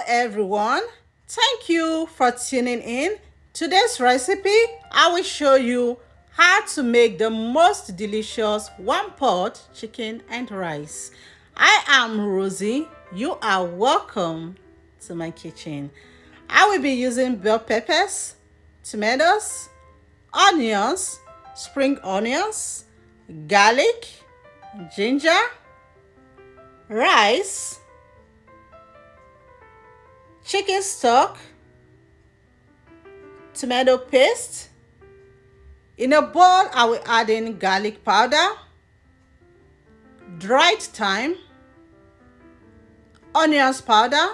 everyone, thank you for tuning in. Today's recipe, I will show you how to make the most delicious one-pot chicken and rice. I am Rosie. You are welcome to my kitchen. I will be using bell peppers, tomatoes, onions, spring onions, garlic, ginger, rice, chicken stock, tomato paste. In a bowl, I will add in garlic powder, dried thyme, onions powder,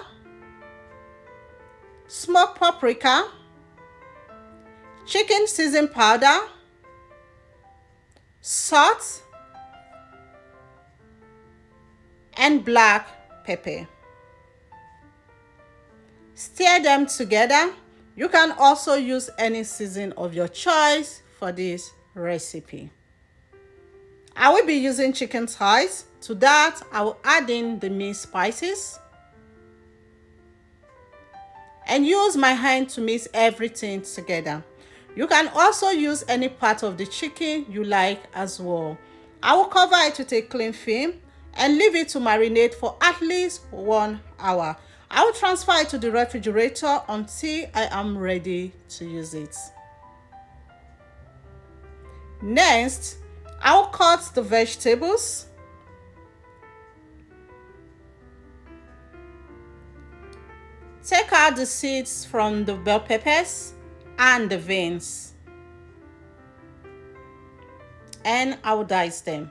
smoked paprika, chicken seasoning powder, salt, and black pepper. Stir them together. You can also use any seasoning of your choice for this recipe. I will be using chicken thighs. To that, I will add in the mixed spices and use my hand to mix everything together. You can also use any part of the chicken you like as well. I will cover it with a cling film and leave it to marinate for at least 1 hour. I will transfer it to the refrigerator until I am ready to use it. Next, I will cut the vegetables. Take out the seeds from the bell peppers and the veins, and I will dice them.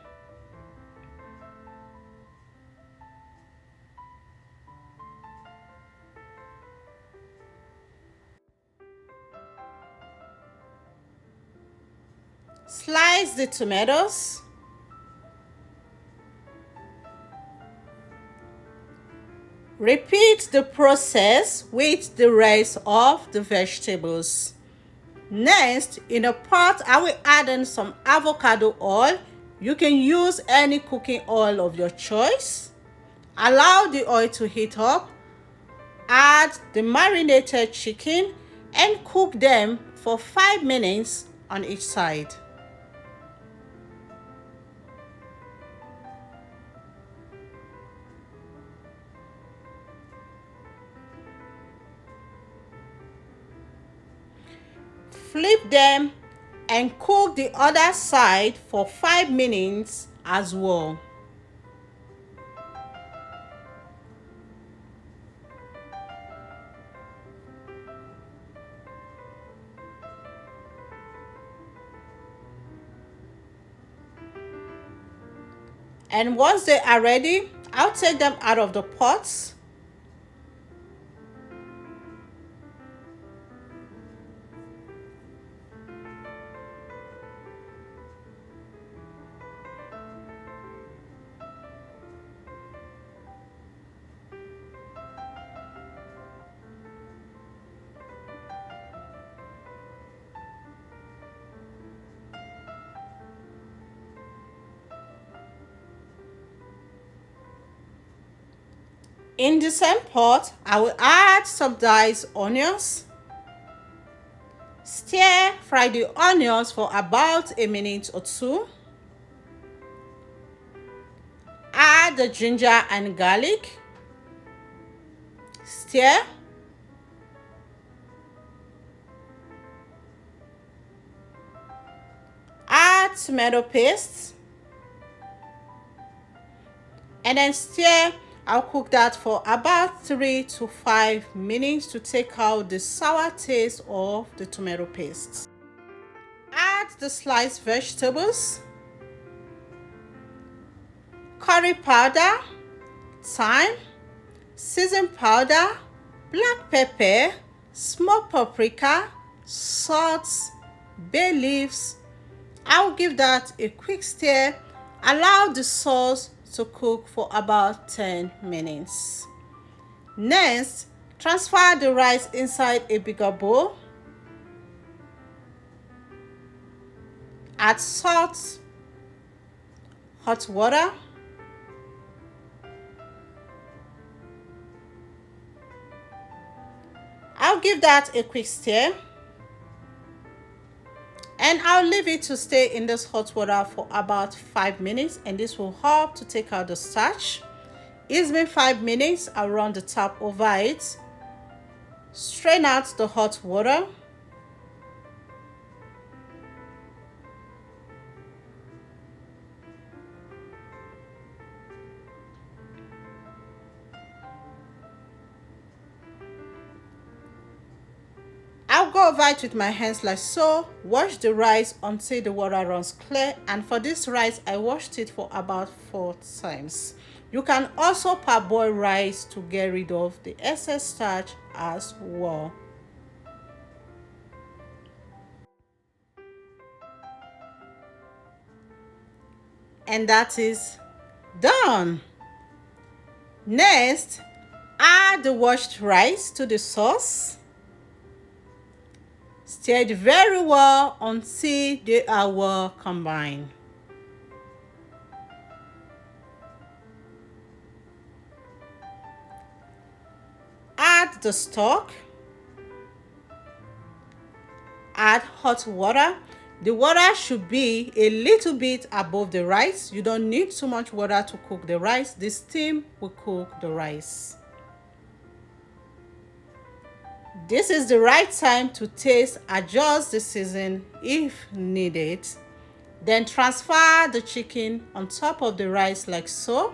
Slice the tomatoes. Repeat the process with the rest of the vegetables. Next, in a pot, I will add in some avocado oil. You can use any cooking oil of your choice. Allow the oil to heat up. Add the marinated chicken and cook them for 5 minutes on each side. Flip them and cook the other side for 5 minutes as well. And once they are ready, I'll take them out of the pots. In the same pot, I will add some diced onions. Stir fry the onions for about a minute or two. Add the ginger and garlic. Stir. Add tomato paste. And then stir. I'll cook that for about 3 to 5 minutes to take out the sour taste of the tomato paste. Add the sliced vegetables, curry powder, thyme, season powder, black pepper, smoked paprika, salt, bay leaves. I'll give that a quick stir. Allow the sauce to cook for about 10 minutes. Next, transfer the rice inside a bigger bowl. Add salt, hot water, I'll give that a quick stir. And I'll leave it to stay in this hot water for about 5 minutes, and this will help to take out the starch. It's been 5 minutes. I'll run the tap over it. Strain out the hot water. I'll go over it with my hands like so. Wash the rice until the water runs clear, and for this rice I washed it for about 4 times. You can also parboil rice to get rid of the excess starch as well. And that is done. Next, add the washed rice to the sauce. Stir it very well until they are well combined. Add the stock. Add hot water. The water should be a little bit above the rice. You don't need too much water to cook the rice. The steam will cook the rice. This is the right time to taste, adjust the season if needed. Then transfer the chicken on top of the rice like so.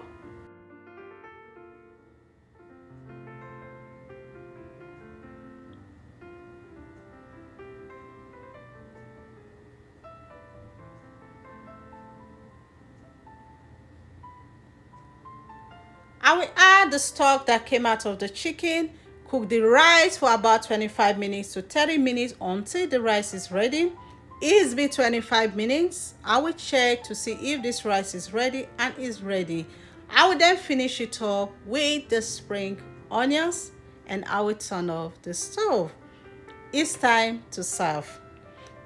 I will add the stock that came out of the chicken. Cook the rice for about 25 minutes to 30 minutes until the rice is ready. It's been 25 minutes. I will check to see if this rice is ready, and is ready. I will then finish it off with the spring onions, and I will turn off the stove. It's time to serve.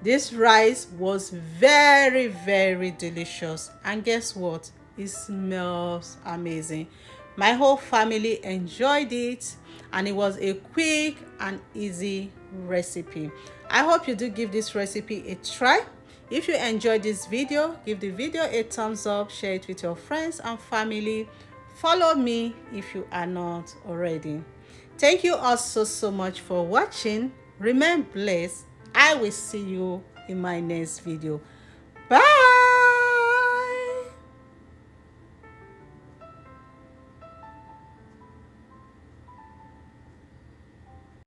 This rice was very, very delicious, and guess what? It smells amazing. My whole family enjoyed it, and it was a quick and easy recipe. I hope you do give this recipe a try. If you enjoyed this video, give the video a thumbs up, share it with your friends and family. Follow me if you are not already. Thank you all so much for watching. Remain blessed. I will see you in my next video. Bye.